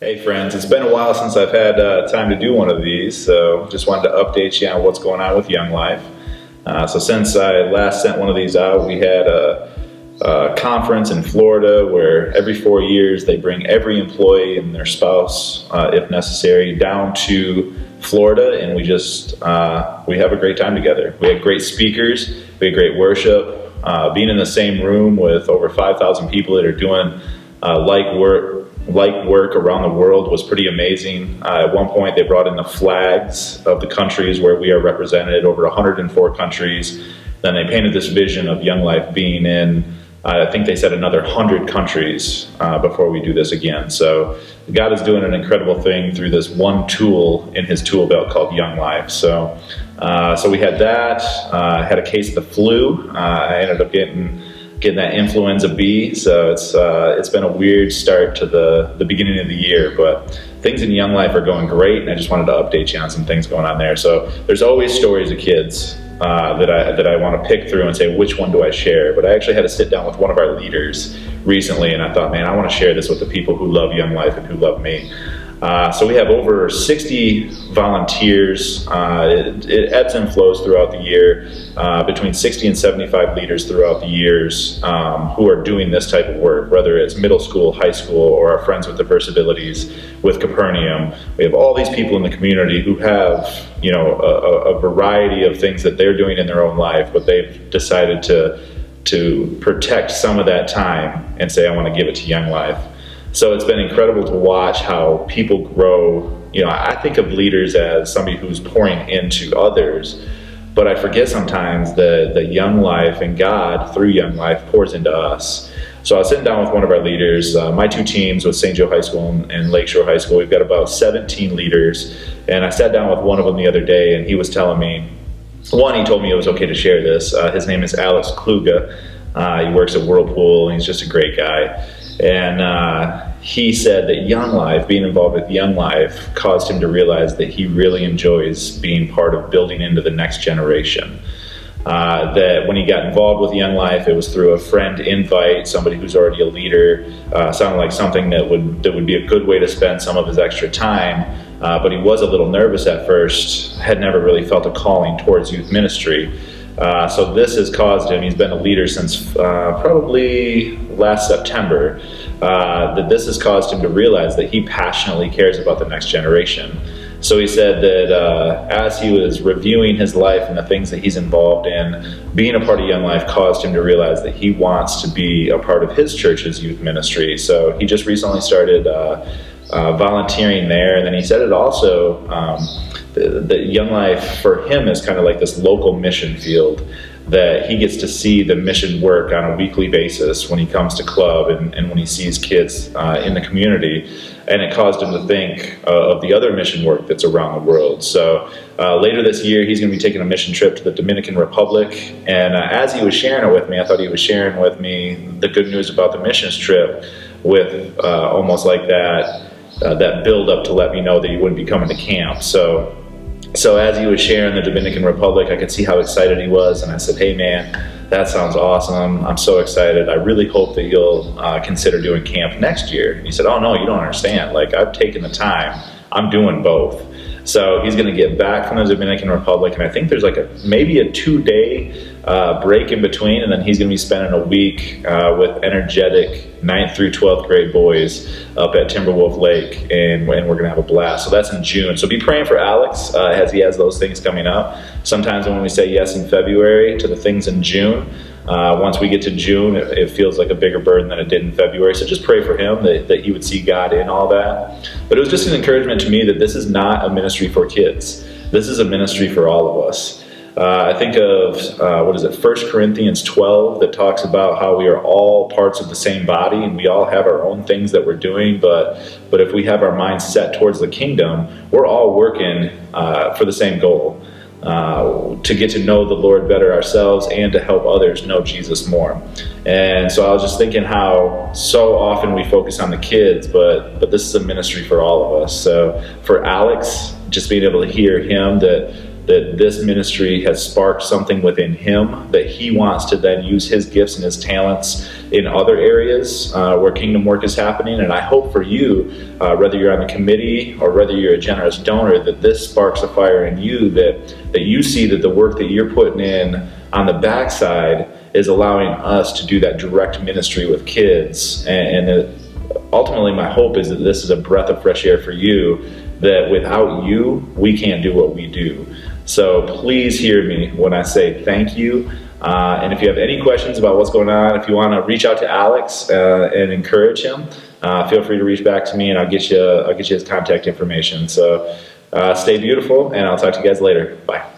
Hey friends, it's been a while since I've had time to do one of these, so just wanted to update you on what's going on with Young Life. So since I last sent one of these out, we had a conference in Florida where every 4 years they bring every employee and their spouse, if necessary, down to Florida, and we have a great time together. We had great speakers, we had great worship, being in the same room with over 5,000 people that are doing like work around the world was pretty amazing. At one point, they brought in the flags of the countries where we are represented, over 104 countries. Then they painted this vision of Young Life being in, I think they said another 100 countries before we do this again. So God is doing an incredible thing through this one tool in his tool belt called Young Life. So we had that. I had a case of the flu. I ended up getting that influenza B, so it's been a weird start to the beginning of the year, but things in Young Life are going great, and I just wanted to update you on some things going on there. So there's always stories of kids that I want to pick through and say, which one do I share? But I actually had to sit down with one of our leaders recently, and I thought, man, I want to share this with the people who love Young Life and who love me. So we have over 60 volunteers. It ebbs and flows throughout the year, between 60 and 75 leaders throughout the years who are doing this type of work, whether it's middle school, high school, or our friends with diverse abilities with Capernaum. We have all these people in the community who have, a variety of things that they're doing in their own life, but they've decided to protect some of that time and say, I want to give it to Young Life. So it's been incredible to watch how people grow. I think of leaders as somebody who's pouring into others, but I forget sometimes that Young Life and God, through Young Life, pours into us. So I was sitting down with one of our leaders. My two teams with St. Joe High School and Lakeshore High School, we've got about 17 leaders. And I sat down with one of them the other day, and he was telling me, he told me it was okay to share this. His name is Alex Kluge. He works at Whirlpool, and he's just a great guy. And he said that Young Life, being involved with Young Life, caused him to realize that he really enjoys being part of building into the next generation. That when he got involved with Young Life, it was through a friend invite, somebody who's already a leader. Sounded like something that would be a good way to spend some of his extra time. But he was a little nervous at first, had never really felt a calling towards youth ministry. So this has caused him, he's been a leader since probably last September, that this has caused him to realize that he passionately cares about the next generation. So he said that as he was reviewing his life and the things that he's involved in, being a part of Young Life caused him to realize that he wants to be a part of his church's youth ministry. So he just recently started volunteering there, and then he said it also, the Young Life for him is kind of like this local mission field, that he gets to see the mission work on a weekly basis when he comes to club and when he sees kids in the community. And it caused him to think of the other mission work that's around the world. So later this year, he's going to be taking a mission trip to the Dominican Republic. And as he was sharing it with me, I thought he was sharing with me the good news about the missions trip with almost like that build up to let me know that he wouldn't be coming to camp. So as he was sharing the Dominican Republic, I could see how excited he was, and I said, hey man, that sounds awesome. I'm so excited. I really hope that you'll consider doing camp next year. And he said, oh no, you don't understand. Like, I've taken the time. I'm doing both. So he's going to get back from the Dominican Republic, and I think there's maybe a 2-day break in between, and then he's going to be spending a week with energetic 9th through 12th grade boys up at Timberwolf Lake, and we're going to have a blast. So that's in June. So be praying for Alex as he has those things coming up. Sometimes when we say yes in February to the things in June, once we get to June, it feels like a bigger burden than it did in February. So just pray for him that he would see God in all that. But it was just an encouragement to me that this is not a ministry for kids. This is a ministry for all of us. I think of, 1 Corinthians 12 that talks about how we are all parts of the same body and we all have our own things that we're doing, but if we have our minds set towards the kingdom, we're all working for the same goal, to get to know the Lord better ourselves and to help others know Jesus more. And so I was just thinking how so often we focus on the kids, but this is a ministry for all of us. So for Alex, just being able to hear him that that this ministry has sparked something within him that he wants to then use his gifts and his talents in other areas where kingdom work is happening. And I hope for you, whether you're on the committee or whether you're a generous donor, that this sparks a fire in you, that you see that the work that you're putting in on the backside is allowing us to do that direct ministry with kids. And ultimately, my hope is that this is a breath of fresh air for you, that without you, we can't do what we do. So please hear me when I say thank you. And if you have any questions about what's going on, if you want to reach out to Alex and encourage him, feel free to reach back to me, and I'll get you his contact information. So stay beautiful, and I'll talk to you guys later. Bye.